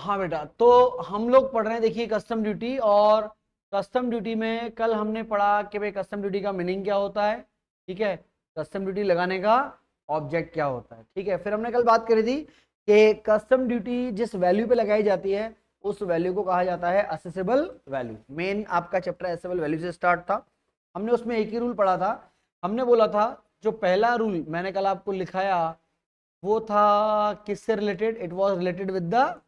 हाँ बेटा, तो हम लोग पढ़ रहे हैं, देखिए कस्टम ड्यूटी। और कस्टम ड्यूटी में कल हमने पढ़ा कि भाई कस्टम ड्यूटी का मीनिंग क्या होता है, ठीक है, कस्टम ड्यूटी लगाने का ऑब्जेक्ट क्या होता है, ठीक है। फिर हमने कल बात करी थी कि कस्टम ड्यूटी जिस वैल्यू पे लगाई जाती है उस वैल्यू को कहा जाता है असेसेबल वैल्यू। मेन आपका चैप्टर असेसेबल वैल्यू से स्टार्ट था। हमने उसमें एक ही रूल पढ़ा था। हमने बोला था जो पहला रूल मैंने कल आपको लिखाया वो था किससे related, it was related with the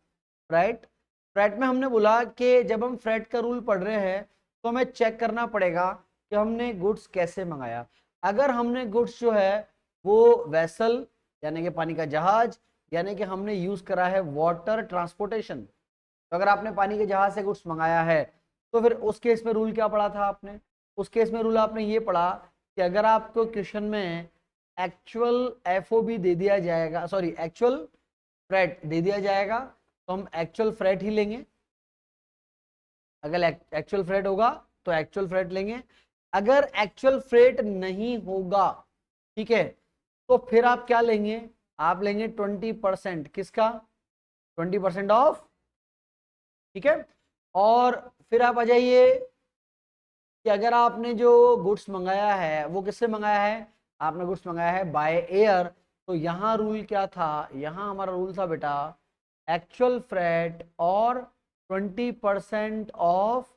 freight. Freight में हमने बोला कि जब हम फ्रेट का रूल पढ़ रहे हैं तो हमें चेक करना पड़ेगा कि हमने गुड्स कैसे मंगाया। अगर हमने गुड्स जो है वो वेसल यानी कि पानी का जहाज, यानी कि हमने यूज करा है वाटर ट्रांसपोर्टेशन, तो अगर आपने पानी के जहाज से गुड्स मंगाया है तो फिर उस केस में रूल क्या पढ़ा था आपने, उस केस में रूल आपने ये पढ़ा कि अगर आपको क्वेश्चन में एक्चुअल एफओबी दे दिया जाएगा, सॉरी एक्चुअल फ्रेट दे दिया जाएगा, तो हम एक्चुअल फ्रेट ही लेंगे। अगर एक्चुअल फ्रेट होगा तो एक्चुअल फ्रेट लेंगे। अगर एक्चुअल फ्रेट नहीं होगा, ठीक है, तो फिर आप क्या लेंगे, आप लेंगे 20%। किसका? 20% ऑफ, ठीक है। और फिर आप आ जाइए कि अगर आपने जो गुड्स मंगाया है वो किससे मंगाया है, आपने गुड्स मंगाया है बाय एयर, तो यहां रूल क्या था, यहां हमारा रूल था बेटा एक्चुअल फ्रेट और 20% of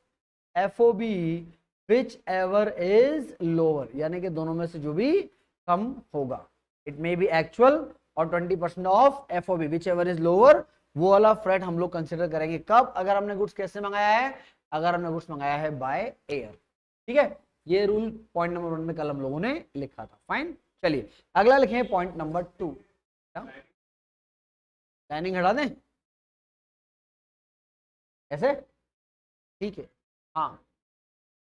FOB which ever is lower, यानी कि दोनों में से जो भी कम होगा। इट मे बी एक्चुअल और 20% of FOB which ever is lower, वो वाला फ्रेट हम लोग कंसिडर करेंगे कब, अगर हमने गुड्स कैसे मंगाया है, अगर हमने गुड्स मंगाया है बाय एयर, ठीक है। ये रूल पॉइंट नंबर 1 में कल हम लोगों ने लिखा था। फाइन, चलिए अगला लिखें पॉइंट नंबर 2। लाइनिंग हटा दें ऐसे, ठीक है, हाँ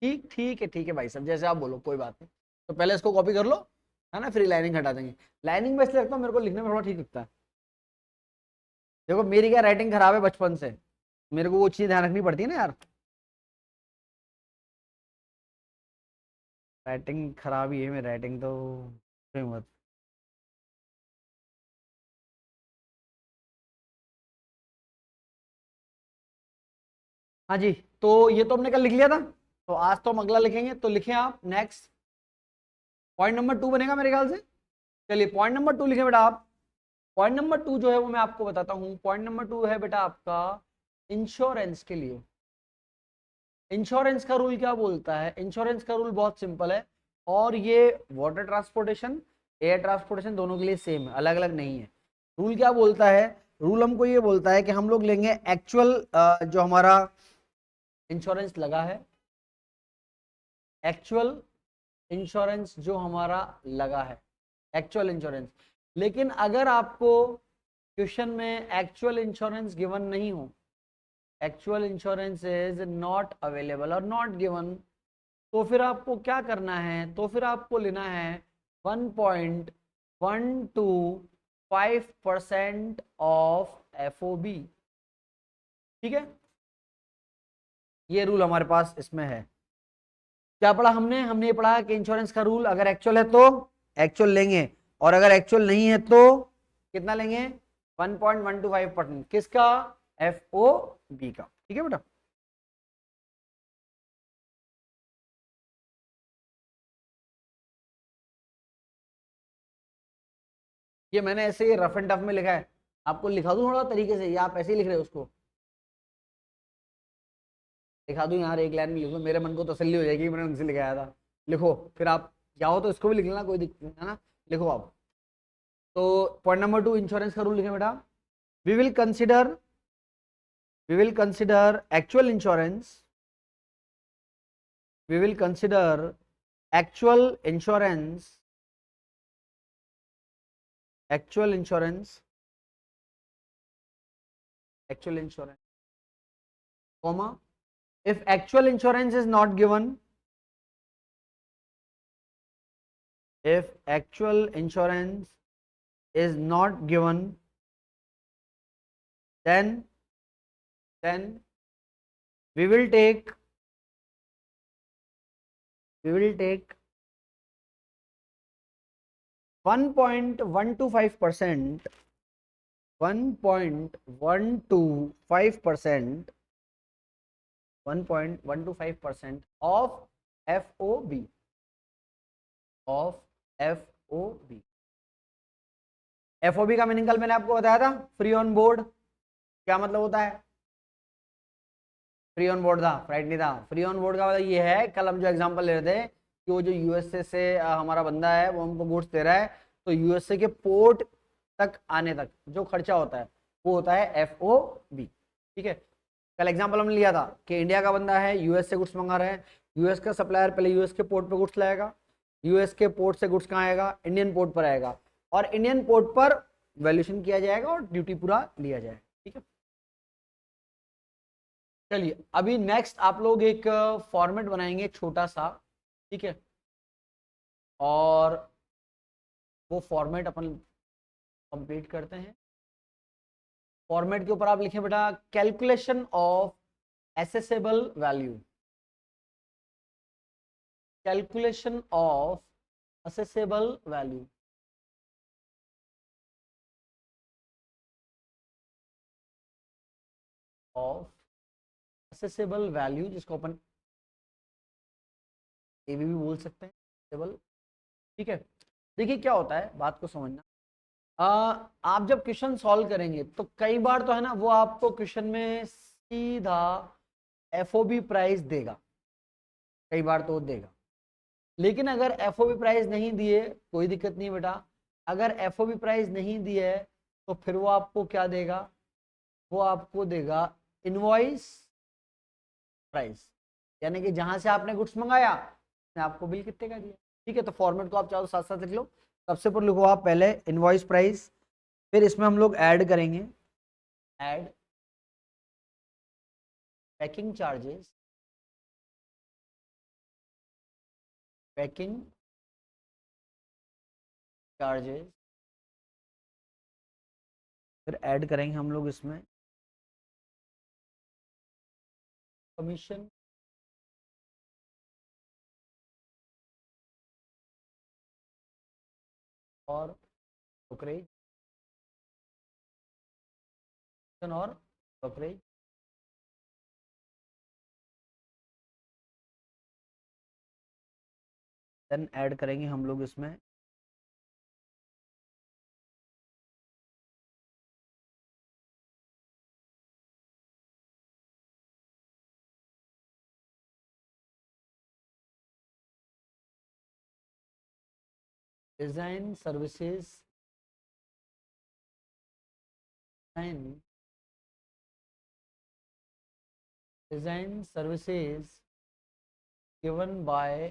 ठीक ठीक है भाई सब, जैसे आप बोलो कोई बात नहीं। तो पहले इसको कॉपी कर लो, है ना, फिर लाइनिंग हटा देंगे। लाइनिंग में इसलिए रखता हूँ, मेरे को लिखने में थोड़ा ठीक लगता है। देखो मेरी क्या राइटिंग खराब है बचपन से, मेरे को वो चीज ध्यान रखनी पड़ती है ना यार, राइटिंग खराब ही है मेरी राइटिंग तो, कोई मत। हाँ जी, तो ये तो हमने कल लिख लिया था, तो आज तो हम अगला लिखेंगे, तो लिखें आप नेक्स्ट पॉइंट नंबर 2 बनेगा मेरे ख्याल से। चलिए पॉइंट नंबर 2 लिखें बेटा आप। पॉइंट नंबर 2 जो है वो मैं आपको बताता हूँ। पॉइंट नंबर 2 है बेटा आपका इंश्योरेंस के लिए। इंश्योरेंस का रूल क्या बोलता है, इंश्योरेंस का रूल बहुत सिंपल है, और ये वाटर ट्रांसपोर्टेशन एयर ट्रांसपोर्टेशन दोनों के लिए सेम है, अलग अलग नहीं है। रूल क्या बोलता है, रूल हमको ये बोलता है कि हम लोग लेंगे एक्चुअल जो हमारा इंश्योरेंस लगा है, एक्चुअल इंश्योरेंस जो हमारा लगा है, एक्चुअल इंश्योरेंस। लेकिन अगर आपको क्वेश्चन में एक्चुअल इंश्योरेंस गिवन नहीं हो, actual insurance is not available और नॉट गिवन, तो फिर आपको क्या करना है, तो फिर आपको लेना है 1.125% ऑफ एफओबी, ठीक है। ये रूल हमारे पास इसमें है। क्या पढ़ा हमने, हमने ये पढ़ा कि इंश्योरेंस का रूल अगर एक्चुअल है तो एक्चुअल लेंगे, और अगर एक्चुअल नहीं है तो कितना लेंगे, 1.125%। किसका? एफ ओ बी का, ठीक है बेटा। ये मैंने ऐसे ही रफ एंड टफ में लिखा है, आपको लिखा दूं थोड़ा तरीके से, या आप ऐसे ही लिख रहे हो उसको, दिखा दूं यार, एक लाइन में लिखो, मेरे मन को तसल्ली हो जाएगी, मैंने उनसे लिखाया था। लिखो फिर आप चाहो तो इसको भी लिख लेना, कोई दिक्कत नहीं है ना, लिखो आप। तो पॉइंट नंबर 2 इंश्योरेंस का रूल लिखे बेटा। We will consider, we will consider actual insurance, we will consider actual insurance, actual insurance, actual insurance, comma, if actual insurance is not given, if actual insurance is not given, then we will take, we will take 1.125%, 1.125%, 1.125% of FOB, of FOB। FOB का meaning कल मैंने आपको बताया था, free on board. क्या मतलब होता है? फ्री ऑन बोर्ड था, राइट नहीं था? फ्री ऑन बोर्ड का मतलब ये है, कल हम जो एग्जांपल ले रहे थे कि वो जो यूएसए से हमारा बंदा है वो हमको गुड्स दे रहा है, तो यूएसए के पोर्ट तक आने तक जो खर्चा होता है वो होता है FOB। ठीक है, कल एग्जांपल हमने लिया था कि इंडिया का बंदा है, यूएस से गुड्स मंगा रहे हैं, यूएस का सप्लायर पहले यूएस के पोर्ट पे गुड्स लाएगा, यूएस के पोर्ट से गुड्स कहाँ आएगा? इंडियन पोर्ट पर आएगा, और इंडियन पोर्ट पर वैल्यूएशन किया जाएगा और ड्यूटी पूरा लिया जाएगा। ठीक है, चलिए अभी नेक्स्ट आप लोग एक फॉर्मेट बनाएंगे छोटा सा, ठीक है, और वो फॉर्मेट अपन कंप्लीट करते हैं। फॉर्मेट के ऊपर आप लिखें बेटा calculation of assessable value, calculation of accessible value. Of accessible value, जिसको अपन एबी भी बोल सकते हैं, असेसेबल। ठीक है, देखिए क्या होता है, बात को समझना। आप जब क्वेश्चन सॉल्व करेंगे तो कई बार तो है ना वो आपको क्वेश्चन में सीधा FOB प्राइस देगा, कई बार तो देगा। लेकिन अगर FOB प्राइस नहीं दिए कोई दिक्कत नहीं बेटा, अगर FOB प्राइस नहीं दिए है तो फिर वो आपको क्या देगा? वो आपको देगा इनवॉइस प्राइस, यानी कि जहां से आपने गुड्स मंगाया उसने आपको बिल कितने का दिया। ठीक है, तो फॉर्मेट को आप चाहो साथ साथ लिख लो। सबसे ऊपर लिखो आप पहले इनवॉइस प्राइस, फिर इसमें हम लोग ऐड करेंगे, add packing charges, packing charges, फिर ऐड करेंगे हम लोग इसमें कमीशन, और ब्रोकरेज, और ब्रोकरेज, देन ऐड करेंगे हम लोग इसमें design services, design services given by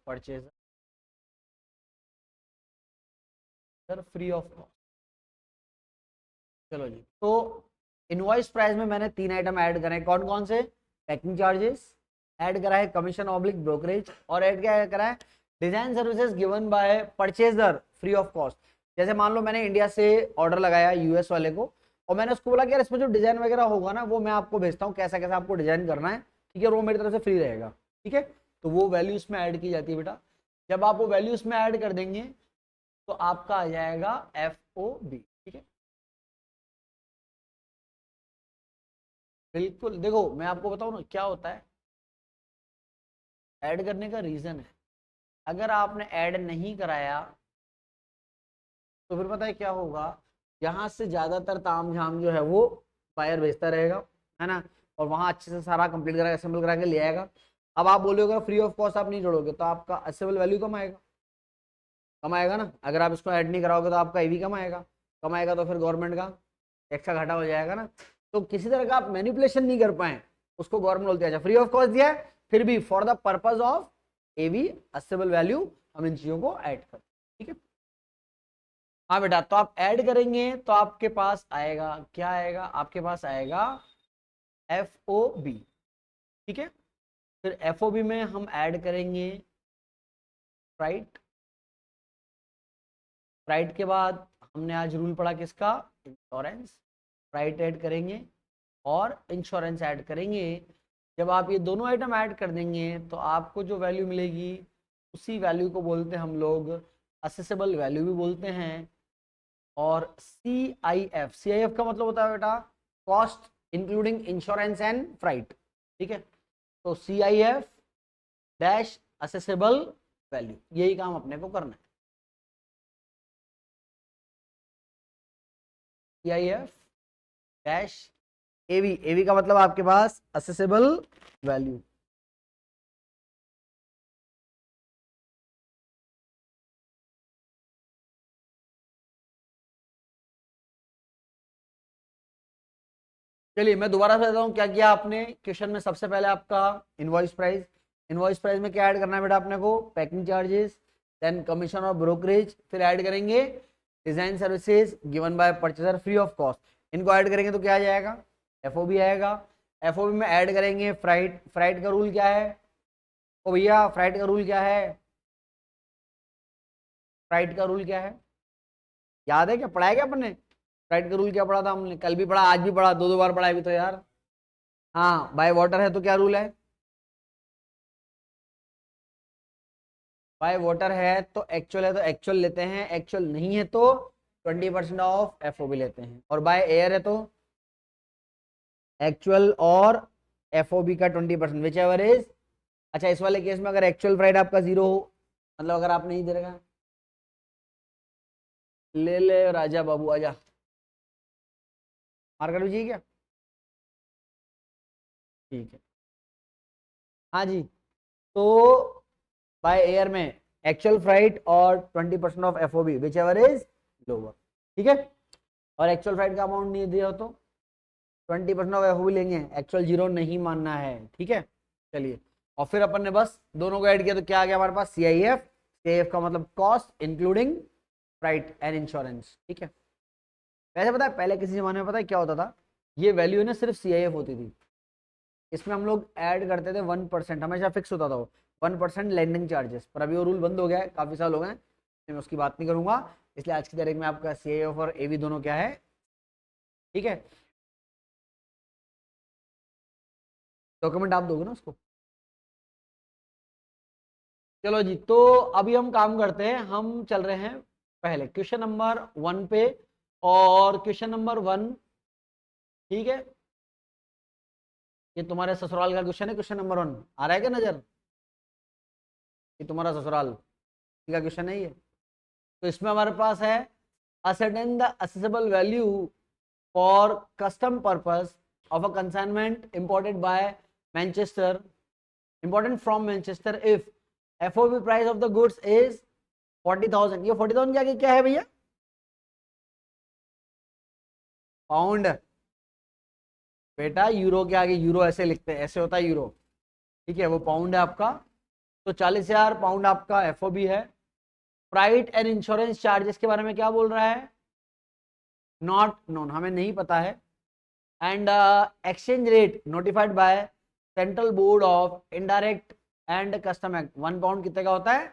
purchaser free of cost. चलो जी, तो इनवॉइस प्राइस में मैंने 3 आइटम ऐड करे, कौन कौन से? पैकिंग चार्जेस ऐड करा है, कमीशन ऑब्लिक ब्रोकरेज, और ऐड क्या करा है? Design services given by purchaser free of cost. जैसे मान लो मैंने इंडिया से ऑर्डर लगाया यूएस वाले को, और मैंने उसको बोला कि यार इसमें जो डिजाइन वगैरह होगा ना वो मैं आपको भेजता हूँ, कैसा कैसा आपको डिजाइन करना है, ठीक है, वो मेरी तरफ से फ्री रहेगा। ठीक है, तो वो वैल्यू इसमें ऐड की जाती है बेटा। जब आप वो वैल्यू इसमें ऐड कर देंगे तो आपका आ जाएगा FOB। ठीक है, बिल्कुल। देखो मैं आपको बताऊं ना क्या होता है, ऐड करने का रीजन है, अगर आपने ऐड नहीं कराया तो फिर पता है क्या होगा, यहाँ से ज्यादातर ताम झाम जो है वो बायर भेजता रहेगा, है ना, और वहां अच्छे से सारा कंप्लीट करा असेंबल करा के ले आएगा। अब आप बोलोगे फ्री ऑफ कॉस्ट आप नहीं जोड़ोगे तो आपका असेंबल वैल्यू कम आएगा, कम आएगा ना। अगर आप इसको ऐड नहीं कराओगे तो आपका EV कम आएगा तो फिर गवर्नमेंट का एक्स्ट्रा घाटा हो जाएगा ना। तो किसी तरह का आप मैनिपुलेशन नहीं कर पाए, उसको गवर्नमेंट बोलते हैं फ्री ऑफ कॉस्ट दिया है, फिर भी for the purpose of AV assemble value हम इन चीजों को ऐड करते हैं। ठीक है, हाँ बेटा, तो आप ऐड करेंगे तो आपके पास आएगा क्या? आएगा आपके पास आएगा FOB। ठीक है, फिर FOB में हम ऐड करेंगे फ्राइट, फ्राइट के बाद हमने आज रूल पढ़ा किसका? इंश्योरेंस, फ्राइट ऐड करेंगे और इंश्योरेंस ऐड करेंगे। जब आप ये दोनों आइटम ऐड कर देंगे तो आपको जो वैल्यू मिलेगी उसी वैल्यू को बोलते हैं हम लोग असेसेबल वैल्यू भी बोलते हैं, और CIF का मतलब होता है बेटा cost including insurance and freight, ठीक है। तो CIF डैश असेसेबल वैल्यू, यही काम अपने को करना है। CIF डैश AV का मतलब आपके पास असेसेबल वैल्यू। चलिए मैं दोबारा से बताता हूँ क्या किया आपने क्वेश्चन में। सबसे पहले आपका इनवॉइस प्राइस, इनवॉइस प्राइस में क्या ऐड करना है बेटा अपने को, पैकिंग चार्जेस, देन कमीशन और ब्रोकरेज, फिर ऐड करेंगे design services given by purchaser free of cost. इनको ऐड करेंगे तो क्या आ जाएगा, FOB आएगा। FOB में ऐड करेंगे फ्राइट, फ्राइट का रूल क्या है, ओ भैया फ्राइट का रूल क्या है, फ्राइट का रूल क्या है, याद है क्या, पढ़ा है क्या अपने, फ्राइट का रूल क्या पढ़ा था हमने, कल भी पढ़ा आज भी पढ़ा, दो दो बार पढ़ा है अभी तो यार। हाँ बाय वाटर है तो क्या रूल है, बाय वाटर है तो एक्चुअल है तो एक्चुअल लेते हैं, एक्चुअल नहीं है तो 20% ऑफ FOB लेते हैं, और बाय एयर है तो एक्चुअल और FOB का 20% विच एवर इज। अच्छा इस वाले केस में अगर एक्चुअल फ्राइट आपका 0 हो, मतलब अगर आप नहीं दे रखा, ले ले राजा बाबू आजा, मार्कर भी चाहिए क्या, ठीक है। हाँ जी, तो बाय एयर में एक्चुअल फ्राइट और 20% of FOB which ever is lower, ठीक है। और एक्चुअल फ्राइट का अमाउंट नहीं दिया हो तो 20% ऑफ FOB लेंगे, एक्चुअल 0 नहीं मानना है, ठीक है। चलिए और फिर अपन ने बस दोनों को ऐड किया तो क्या आ गया हमारे पास, CIF का मतलब cost including freight and insurance, ठीक है। वैसे पता है पहले किसी जमाने में पता है क्या होता था, ये वैल्यू ना सिर्फ CIF होती थी, इसमें हम लोग ऐड करते थे 1%, हमेशा फिक्स होता था वो 1% लैंडिंग चार्जेस, पर अभी वो रूल बंद हो गया है, काफी साल हो गए, मैं उसकी बात नहीं करूंगा। इसलिए आज की तारीख में आपका CIF और AV दोनों क्या है, ठीक है। डॉक्यूमेंट आप दोगे ना उसको। चलो जी, तो अभी हम काम करते हैं, हम चल रहे हैं पहले क्वेश्चन नंबर 1 पे, और क्वेश्चन नंबर 1, ठीक है, ये तुम्हारे ससुराल का क्वेश्चन है, क्वेश्चन नंबर 1 आ रहा है क्या नजर, ये तुम्हारा ससुराल का क्वेश्चन है ये। तो इसमें हमारे पास है ascertain the accessible value for custom purpose of a consignment Manchester imported from Manchester if FOB price of the goods is 40,000। ये 40,000 के आगे क्या है भैया, पाउंड, बेटा यूरो के आगे यूरो ऐसे लिखते हैं, ऐसे होता है यूरो, ठीक है, वो पाउंड है आपका। तो 40,000 पाउंड आपका FOB है। फ्राइट एंड इंश्योरेंस चार्जेस के बारे में क्या बोल रहा है, नॉट नोन, हमें नहीं पता है। And exchange rate notified by central board of indirect and custom act, 1 pound कितने का होता है,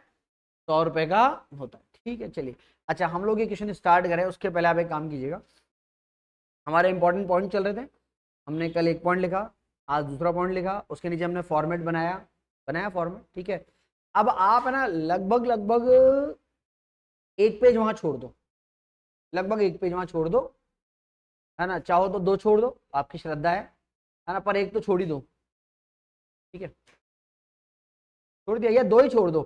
100 रुपए का होता है, ठीक है। चलिए अच्छा हम लोग ये क्वेश्चन स्टार्ट करें उसके पहले आप एक काम कीजिएगा, हमारे इंपॉर्टेंट पॉइंट चल रहे थे, हमने कल एक पॉइंट लिखा, आज दूसरा पॉइंट लिखा, उसके नीचे हमने फॉर्मेट बनाया, बनाया फॉर्मेट, ठीक है। अब आप है ना लगभग लगभग एक पेज वहां छोड़ दो, लगभग एक पेज वहां छोड़ दो, है ना, चाहो तो 2 छोड़ दो, आपकी श्रद्धा है ना, पर एक तो छोड़ ही दो, ठीक है, छोड़ दिया, या 2 ही छोड़ दो।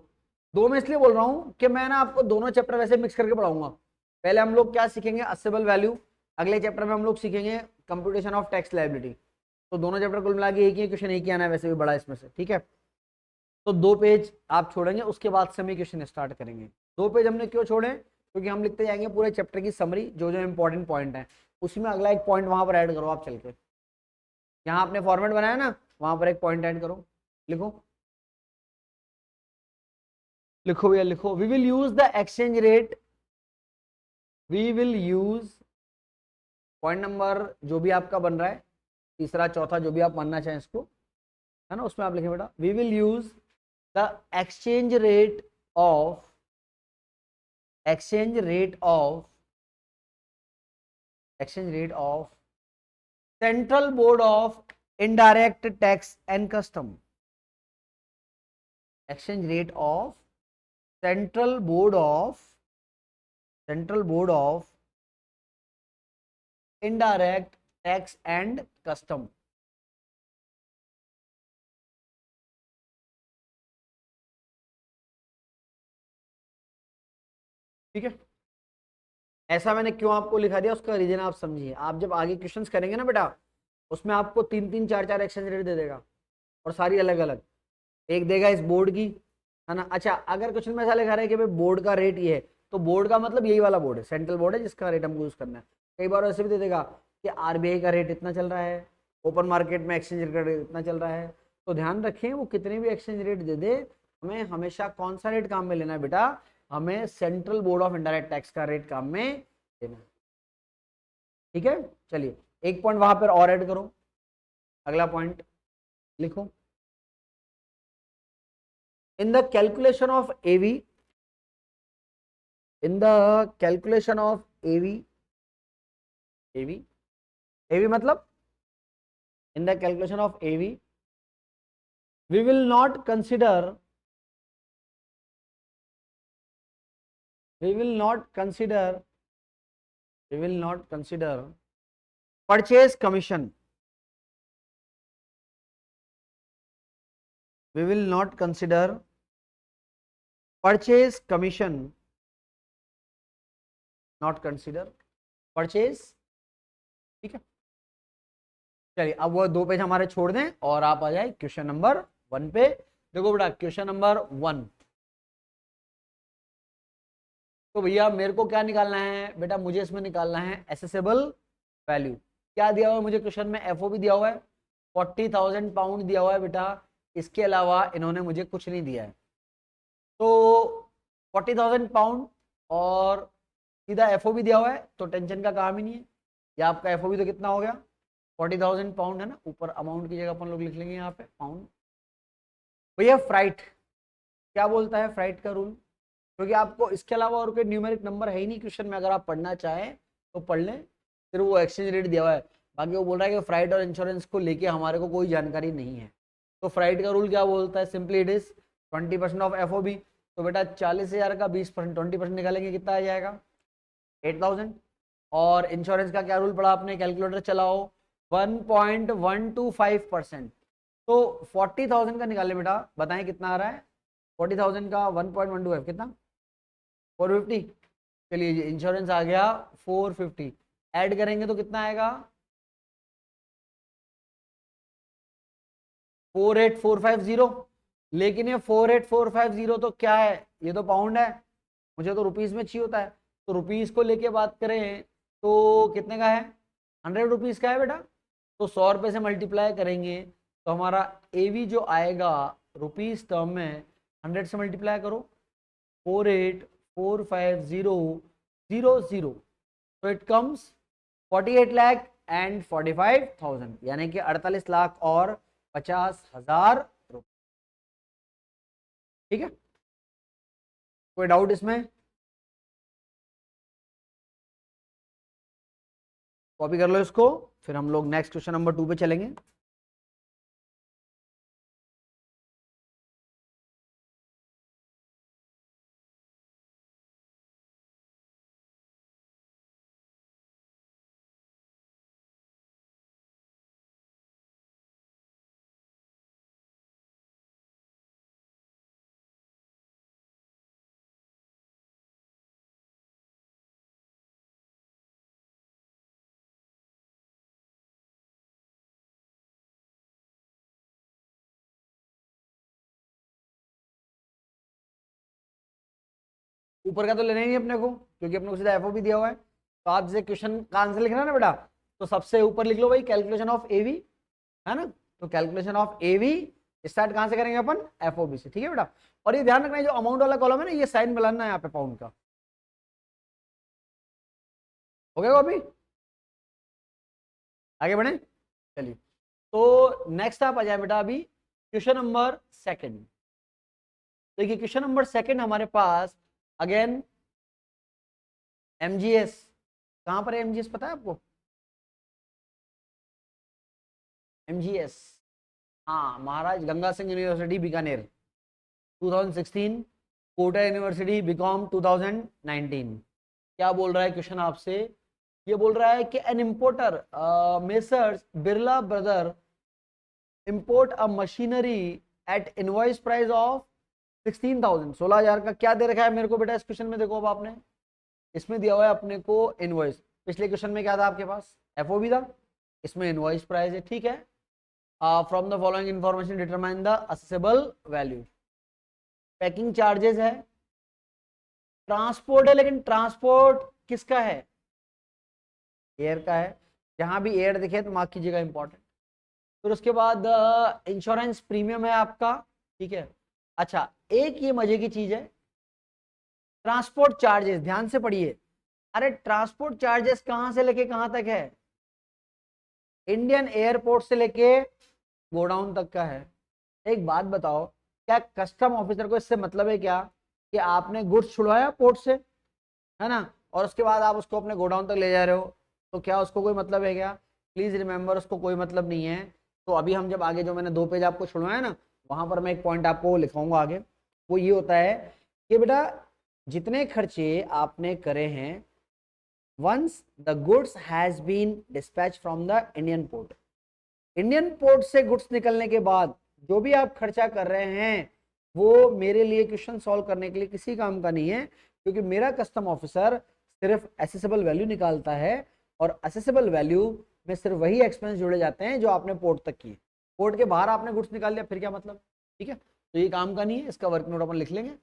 2 में इसलिए बोल रहा हूं कि मैं ना आपको दोनों चैप्टर वैसे मिक्स करके पढ़ाऊंगा। पहले हम लोग क्या सीखेंगे, असेबल वैल्यू, अगले चैप्टर में हम लोग सीखेंगे कंप्यूटेशन ऑफ टैक्स लायबिलिटी। तो दोनों चैप्टर कुल मिला के एक ही क्वेश्चन, एक ही आना है वैसे भी बड़ा इसमें से, ठीक है। तो 2 पेज आप छोड़ेंगे, उसके बाद से हम क्वेश्चन स्टार्ट करेंगे। 2 पेज हमने क्यों छोड़े, क्योंकि हम लिखते जाएंगे पूरे चैप्टर की समरी, जो जो इंपॉर्टेंट पॉइंट है, उसी में अगला एक पॉइंट वहां पर ऐड करो आप चल के, यहाँ आपने फॉर्मेट बनाया ना, वहां पर एक पॉइंट ऐड करो, लिखो, लिखो भैया लिखो, we will use the exchange rate, we will use, point number जो भी आपका बन रहा है, तीसरा चौथा जो भी आप मानना चाहें इसको, है ना, उसमें आप लिखें बेटा we will use the exchange rate of, exchange rate of, exchange rate of central board of indirect tax and custom, exchange rate of central board of indirect tax and custom. ठीक है, ऐसा मैंने क्यों आपको लिखा दिया उसका रीजन आप समझिए। आप जब आगे क्वेश्चंस करेंगे ना बेटा, उसमें आपको 3-3 4-4 एक्सचेंज रेट दे देगा और सारी अलग अलग। एक देगा इस बोर्ड की, है ना। अच्छा, अगर क्वेश्चन में ऐसा लिखा रहा है कि भाई बोर्ड का रेट ये है, तो बोर्ड का मतलब यही वाला बोर्ड है, सेंट्रल बोर्ड है जिसका रेट हमको यूज करना है। कई बार ऐसे भी दे देगा कि आरबीआई का रेट इतना चल रहा है, ओपन मार्केट में एक्सचेंज रेट इतना चल रहा है। तो ध्यान रखें, वो कितने भी एक्सचेंज रेट दे दे, हमें हमेशा कौन सा रेट काम में लेना है बेटा, हमें central board of indirect tax का रेट काम में लेना है। ठीक है, चलिए एक पॉइंट वहां पर और ऐड करो, अगला पॉइंट लिखो। in the calculation of AV in the calculation of AV मतलब in the calculation of AV we will not consider purchase commission. We will not consider purchase commission, not consider purchase। ठीक है, चलिए अब वो 2 page हमारे छोड़ दें और आप आ जाए क्वेश्चन नंबर 1 पे। देखो बेटा क्वेश्चन नंबर 1, तो भैया मेरे को क्या निकालना है बेटा, मुझे इसमें निकालना है एसेसेबल वैल्यू। क्या दिया हुआ है मुझे क्वेश्चन में, एफओबी दिया हुआ है, 40,000 पाउंड दिया हुआ है बेटा, इसके अलावा इन्होंने मुझे कुछ नहीं दिया है। तो 40,000 पाउंड और सीधा एफओबी दिया हुआ है, तो टेंशन का काम ही नहीं है। या आपका एफओबी तो कितना हो गया, 40,000 पाउंड है ना, ऊपर अमाउंट की जगह अपन लोग लिख लेंगे यहाँ पे पाउंड। भैया फ्राइट क्या बोलता है, फ्राइट का रूल, क्योंकि आपको इसके अलावा और कोई न्यूमेरिक नंबर है ही नहीं क्वेश्चन में, अगर आप पढ़ना चाहें तो पढ़ लें। फिर वो एक्सचेंज रेट दिया हुआ है, बाकी वो बोल रहा है कि फ्राइट और इंश्योरेंस को लेके हमारे को कोई जानकारी नहीं है। तो फ्राइट का रूल क्या बोलता है, simply it is 20% of FOB. तो बेटा 40,000 का 20% 20% निकालेंगे कितना आ जाएगा, 8,000। और इंश्योरेंस का क्या रूल पढ़ा आपने, कैलकुलेटर चलाओ, 1.125%। तो 40,000 का निकाले बेटा, बताएं कितना आ रहा है, 40,000 का 1.125 कितना, 450। चलिए जी इंश्योरेंस आ गया 450, ऐड करेंगे तो कितना आएगा, 48450। लेकिन ये 48450 तो क्या है, ये तो पाउंड है, मुझे तो रुपीस में चाहिए होता है। तो रुपीस को लेके बात करें तो कितने का है, 100 रुपीज का है बेटा। तो 100 रुपये से मल्टीप्लाई करेंगे तो हमारा एवी जो आएगा रुपीस टर्म में, 100 से मल्टीप्लाई करो, 48,450,000। तो इट कम्स 48,45,000, यानी कि 48 लाख और 50,000 रुपये। ठीक है, कोई डाउट इसमें, कॉपी कर लो इसको, फिर हम लोग नेक्स्ट क्वेश्चन नंबर 2 पे चलेंगे। ऊपर का तो लेना ही नहीं अपने को, क्योंकि अपने को सीधा एफओ भी दिया हुआ है। तो आप जैसे क्वेश्चन का आंसर लिखना ना बेटा, तो सबसे ऊपर लिख लो भाई कैलकुलेशन ऑफ एवी, है ना। तो कैलकुलेशन ऑफ एवी स्टार्ट कहां से करेंगे अपन, एफओबी से। ठीक है बेटा, और ये ध्यान रखना है जो अमाउंट वाला कॉलम है ना, ये साइन मिलाना है यहाँ पे पाउंड का। हो गया अभी, आगे बढ़े, चलिए। तो नेक्स्ट आप आ जाए बेटा अभी क्वेश्चन नंबर 2। देखिए क्वेश्चन नंबर 2 हमारे पास अगेन एमजीएस। कहां पर है एमजीएस, पता है आपको, एमजीएस, हाँ Maharaj Ganga Singh university Bikaner, 2016 Kota university BCom 2019। क्या बोल रहा है क्वेश्चन आपसे? ये बोल रहा है कि N importer messrs Birla brother import a machinery at invoice price of 16,000। 16,000 का क्या दे रखा है मेरे को बेटा इस क्वेश्चन में? देखो अब आपने इसमें दिया हुआ है अपने को इनवॉइस। पिछले क्वेश्चन में क्या था आपके पास? एफओबी था। इसमें इनवॉइस प्राइस है, ठीक है। From the following information determine the accessible value. Packing charges है, ट्रांसपोर्ट है, लेकिन ट्रांसपोर्ट किसका है? एयर का है। जहां भी एयर दिखे तो मार्क कीजिएगा, इंपॉर्टेंट। फिर उसके बाद इंश्योरेंस प्रीमियम है आपका, ठीक है। अच्छा, एक ये मजे की चीज है, ट्रांसपोर्ट चार्जेस, ध्यान से पढ़िए। अरे ट्रांसपोर्ट चार्जेस कहां से लेके कहां तक है? इंडियन एयरपोर्ट से लेके गोडाउन तक का है। एक बात बताओ, क्या कस्टम ऑफिसर को इससे मतलब है क्या कि आपने गुड्स छुड़वाया पोर्ट से, है ना, और उसके बाद आप उसको अपने गोडाउन तक ले जा रहे हो, तो क्या उसको कोई मतलब है क्या? प्लीज रिमेंबर, उसको कोई मतलब नहीं है। तो अभी हम जब आगे जो मैंने 2 पेज आपको छुड़वाया ना, वहां पर मैं एक पॉइंट आपको लिखाऊंगा आगे। वो ये होता है कि बेटा जितने खर्चे आपने करे हैं, once the goods has been dispatch from the Indian port, Indian port से गुड्स निकलने के बाद जो भी आप खर्चा कर रहे हैं, वो मेरे लिए क्वेश्चन सॉल्व करने के लिए किसी काम का नहीं है, क्योंकि मेरा कस्टम ऑफिसर सिर्फ एसेसेबल वैल्यू निकालता है, और एसेसेबल वैल्यू में सिर्फ वही एक्सपेंस जोड़े जाते हैं जो आपने पोर्ट तक किए। पोर्ट के बाहर आपने गुड्स निकाल लिया, फिर क्या मतलब? ठीक है, तो ये काम का नहीं है, इसका वर्क नोट अपन लिख लेंगे।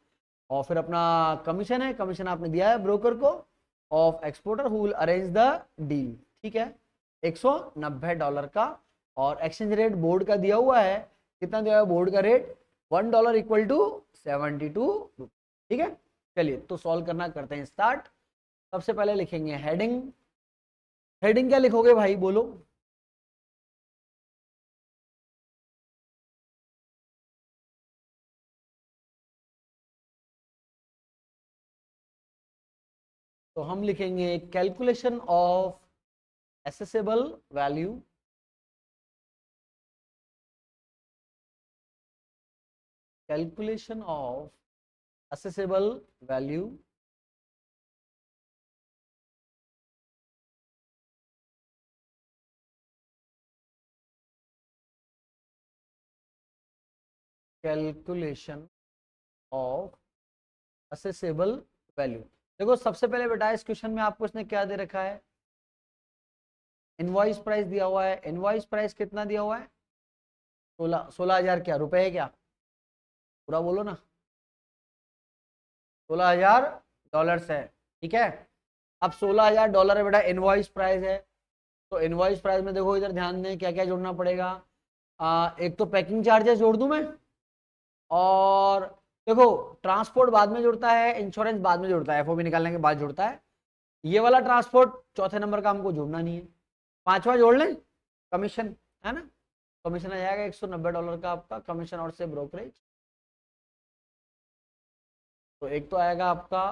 और फिर अपना कमीशन है, कमीशन आपने दिया है ब्रोकर को of exporter who will arrange the deal, ठीक है, $190 का। और एक्सचेंज रेट बोर्ड का दिया हुआ है, कितना दिया हुआ है बोर्ड का रेट? $1 इक्वल टू 72 रुपीज, ठीक है। चलिए तो सॉल्व करना करते हैं स्टार्ट। सबसे पहले लिखेंगे हेडिंग। हेडिंग क्या लिखोगे भाई, बोलो? तो हम लिखेंगे calculation of assessable value. Calculation of assessable value. Calculation of accessible value. देखो सबसे पहले बेटा इस क्वेश्चन में आपको इसने क्या दे रखा है? इनवॉइस प्राइस दिया हुआ है। इनवॉइस प्राइस कितना दिया हुआ है? 16,000 क्या रुपए है क्या? पूरा बोलो ना। $16,000 है, ठीक है। अब $16,000 है बेटा, इनवॉइस प्राइस है। तो इनवॉइस प्राइस में देखो इधर ध्यान दें क्या क्या जोड़ना पड़ेगा। एक तो पैकिंग चार्जेस जोड़ दूं मैं, और देखो ट्रांसपोर्ट बाद में जुड़ता है, इंश्योरेंस बाद में जुड़ता है, एफओबी निकालने के बाद जुड़ता है। ये वाला ट्रांसपोर्ट चौथे नंबर का हमको जोड़ना नहीं है। पांचवा जोड़ लें, कमीशन, है ना। कमीशन आ जाएगा $190 का आपका कमीशन और से ब्रोकरेज। तो एक तो आएगा आपका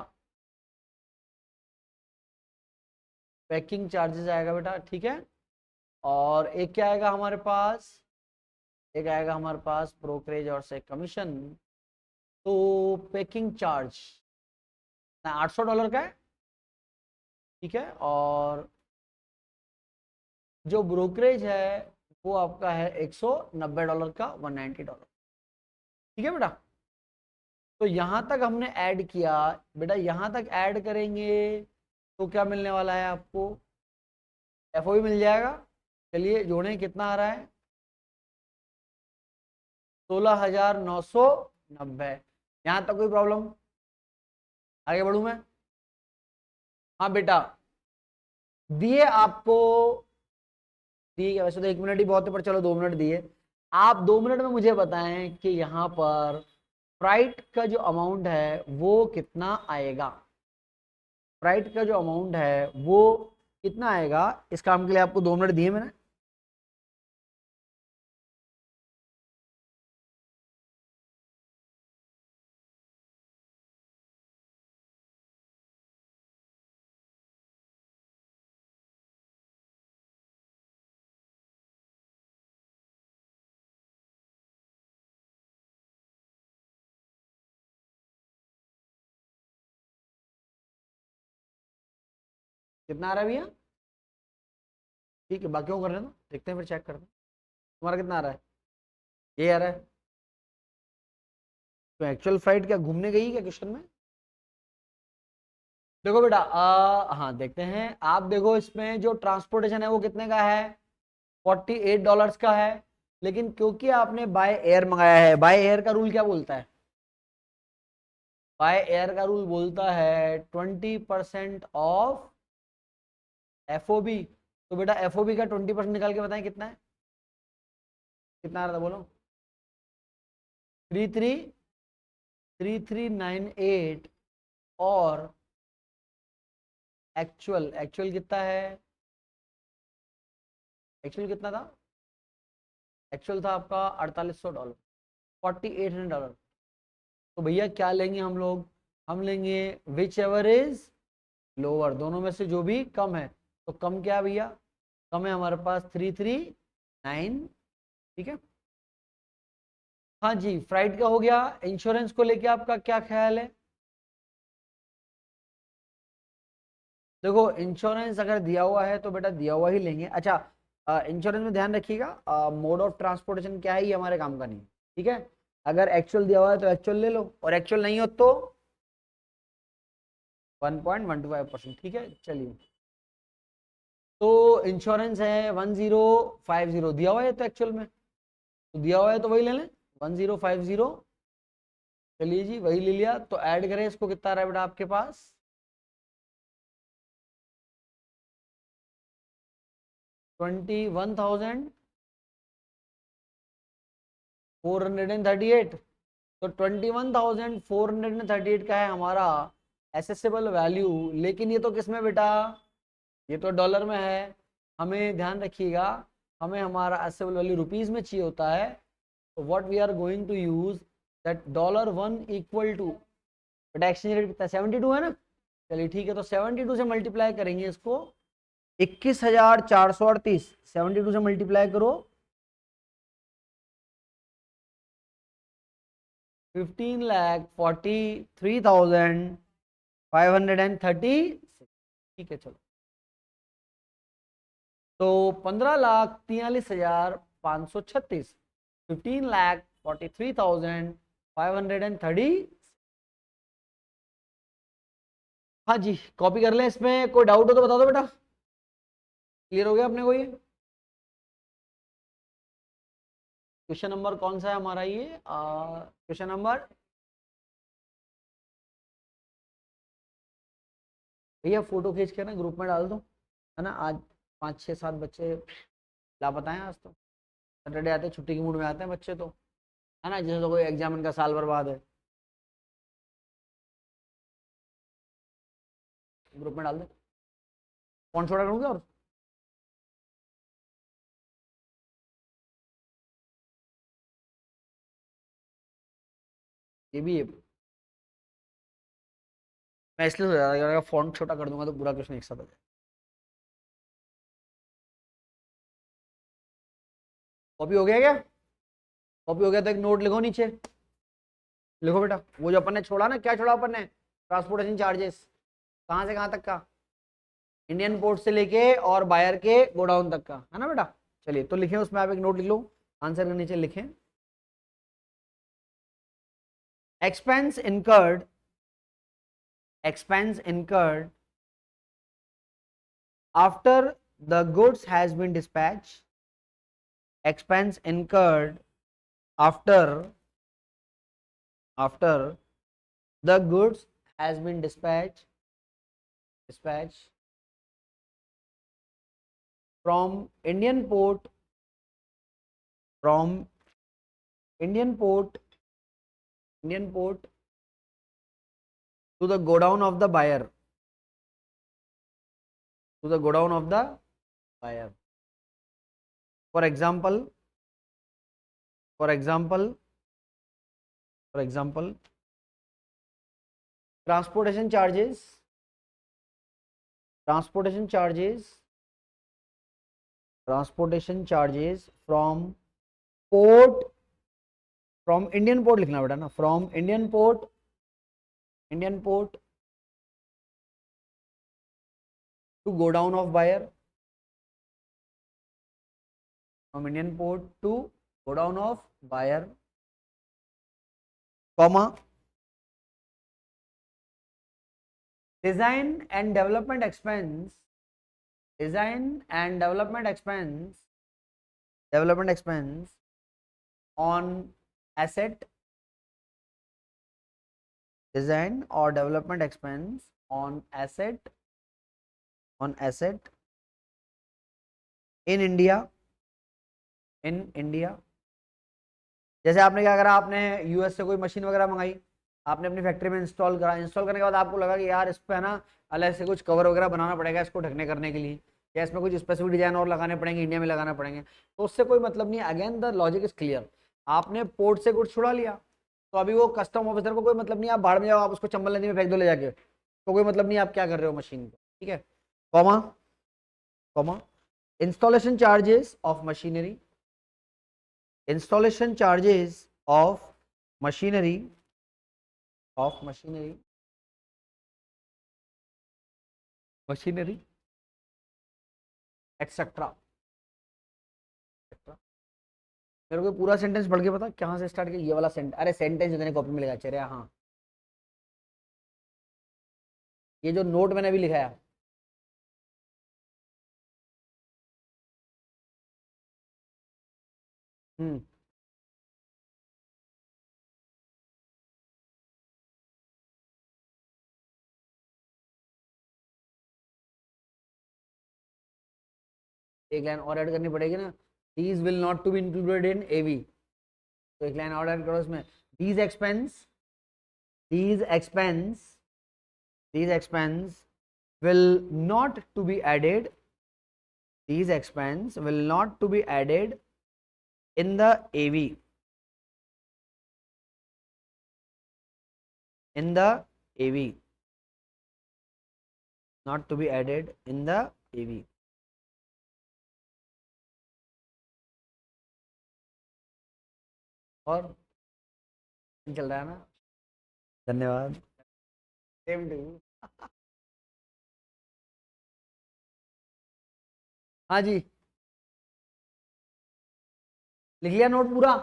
पैकिंग चार्जेस आएगा बेटा, ठीक है। और एक क्या आएगा हमारे पास? एक आएगा हमारे पास ब्रोकरेज और से कमीशन। तो पैकिंग चार्ज $800 का है, ठीक है। और जो ब्रोकरेज है वो आपका है $190 का, $190, ठीक है बेटा। तो यहां तक हमने ऐड किया बेटा, यहां तक ऐड करेंगे तो क्या मिलने वाला है आपको? एफओ भी मिल जाएगा। चलिए जोड़ें, कितना आ रहा है? 16,990। यहां तक कोई प्रॉब्लम? आगे बढ़ू मैं? हाँ बेटा, दिए आपको, दिए क्या, वैसे तो 1 मिनट ही बहुत है, पर चलो 2 मिनट दिए। आप 2 मिनट में मुझे बताएं कि यहाँ पर फ्राइट का जो अमाउंट है वो कितना आएगा। फ्राइट का जो अमाउंट है वो कितना आएगा? इस काम के लिए आपको 2 मिनट दिए मैंने। कितना आ रहा है भैया? ठीक है, बाकियों को कर लेना, देखते हैं फिर चेक करते हैं तुम्हारा कितना आ रहा है। ये आ रहा है। तो एक्चुअल फ्लाइट क्या घूमने गई क्या क्वेश्चन में? देखो बेटा, हाँ देखते हैं। आप देखो इसमें जो ट्रांसपोर्टेशन है वो कितने का है? $48 का है। लेकिन क्योंकि आपने बाय एयर मंगाया है, बाय एयर का रूल क्या बोलता है? बाय एयर का रूल बोलता है 20% ऑफ एफओबी। तो बेटा एफओबी का 20% निकाल के बताएं कितना है? कितना आ रहा था बोलो? 3398। और एक्चुअल एक्चुअल कितना है? एक्चुअल कितना था? एक्चुअल था आपका $4800, $4800। तो भैया क्या लेंगे हम लोग? हम लेंगे विच एवर इज लोअर, दोनों में से जो भी कम है। तो कम क्या है भैया? कम है हमारे पास 339। ठीक है। हाँ जी, फ्लाइट का हो गया। इंश्योरेंस को लेके आपका क्या ख्याल है? देखो इंश्योरेंस अगर दिया हुआ है तो बेटा दिया हुआ ही लेंगे। अच्छा, इंश्योरेंस में ध्यान रखिएगा, मोड ऑफ ट्रांसपोर्टेशन क्या है ये हमारे काम का नहीं। ठीक है। अगर एक्चुअल दिया हुआ है तो एक्चुअल ले लो, और एक्चुअल नहीं हो तो 1.125%। ठीक है, चलिए। तो इंश्योरेंस है 1050 दिया हुआ है तो एक्चुअल में, तो दिया हुआ है तो वही ले लें 1050। चलिए जी, वही ले लिया। तो ऐड करें इसको, कितना आ रहा है बेटा आपके पास? 21,438। तो 21,438 का है हमारा एसेसेबल वैल्यू। लेकिन ये तो किसमें बेटा? ये तो डॉलर में है। हमें ध्यान रखिएगा, हमें हमारा एसेसेबल वैल्यू रुपीज में चाहिए होता है। तो what we are going to use that $1 equal to, बेटा एक्सचेंज रेट कितना? 72 है ना। चलिए ठीक है, तो 72 से मल्टीप्लाई करेंगे इसको। 21,438 72 से मल्टीप्लाई करो 15,43,530। ठीक है चलो। तो 15,43,536, 15,43,530। हाँ जी, कॉपी कर लें। इसमें कोई डाउट हो तो बता दो बेटा। क्लियर हो गया अपने को ये? क्वेश्चन नंबर कौन सा है हमारा ये? क्वेश्चन नंबर, भैया फोटो खींच के ना ग्रुप में डाल दो, है ना। आज 5 6 7 बच्चे लापता हैं आज। तो सैटरडे आते हैं, छुट्टी के मूड में आते हैं बच्चे तो, है ना, जैसे तो कोई एग्जाम इनका साल बर्बाद है। ग्रुप में डाल दे, कौन छोड़ा करूँगा। और ये भी है। मैं इसलिए सोच रहा था कि अगर फॉन्ट छोटा कर दूंगा तो पूरा क्वेश्चन एक साथ हो जाए। कॉपी हो गया क्या? कॉपी हो गया तो एक नोट लिखो नीचे। लिखो बेटा, वो जो अपन ने छोड़ा ना, क्या छोड़ा अपन ने? Transportation charges. कहाँ से कहाँ तक का? इंडियन पोर्ट से लेके और बायर के गोडाउन तक का, है ना बेटा। चलिए तो लिखें, उसमें आप एक नोट लिख लो, आंसर के नीचे लिखें। Expense incurred, expense incurred after the goods has been dispatched, expense incurred after the goods has been dispatched from from Indian port to the godown of the buyer, to the godown of the buyer. For example, for example, for example, transportation charges, transportation charges, transportation charges from port, from Indian port लिखना बेटा ना, from Indian port, Indian port to go down of buyer, from Indian port to go down of buyer, comma design and development expense, design and development expense on asset, design or development expense on asset in India, जैसे आपने क्या करा, आपने US से कोई machine वगैरह मंगाई, आपने अपनी फैक्ट्री में इंस्टॉल करा, इंस्टॉल करने के बाद आपको लगा कि यार इस पे है ना अलग से कुछ कवर वगैरह बनाना पड़ेगा इसको ढकने करने के लिए, या इसमें कुछ स्पेसिफिक डिजाइन और लगाने पड़ेंगे, इंडिया में लगाना पड़ेंगे, तो उससे कोई मतलब नहीं। Again the logic is clear, आपने पोर्ट से गुड्स छुड़ा लिया, तो अभी वो कस्टम ऑफिसर को कोई मतलब नहीं, आप बाहर में जाओ, आप उसको चंबल नदी में फेंक दो ले जाके, तो कोई मतलब नहीं आप क्या कर रहे हो मशीन को, ठीक है। Comma comma installation charges of machinery, installation charges of machinery etc. मेरे को पूरा सेंटेंस पढ़ के पता कहाँ से स्टार्ट किया, ये वाला सेंटेंस, अरे सेंटेंस मैंने कॉपी में लिखा, चेहरे हाँ, ये जो नोट मैंने अभी लिखाया, एक लाइन और ऐड करनी पड़ेगी ना, these will not to be included in AV, तो एक लाइन और ऐड करो इसमें, these expense will not to be added, these expense will not to be added in the AV, not to be added in the AV. और चल रहा है ना, धन्यवाद, सेम टू यू। हाँ जी, लिख लिया नोट पूरा,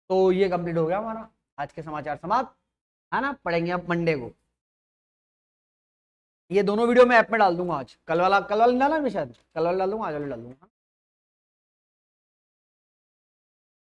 तो ये कंप्लीट हो गया हमारा आज के समाचार समाप्त, है ना। पढ़ेंगे अब मंडे को, ये दोनों वीडियो मैं ऐप में डाल दूंगा आज, कल वाला नहीं डाला मैं, शायद कल वाला डाल दूंगा, आज वाला डाल दूंगा।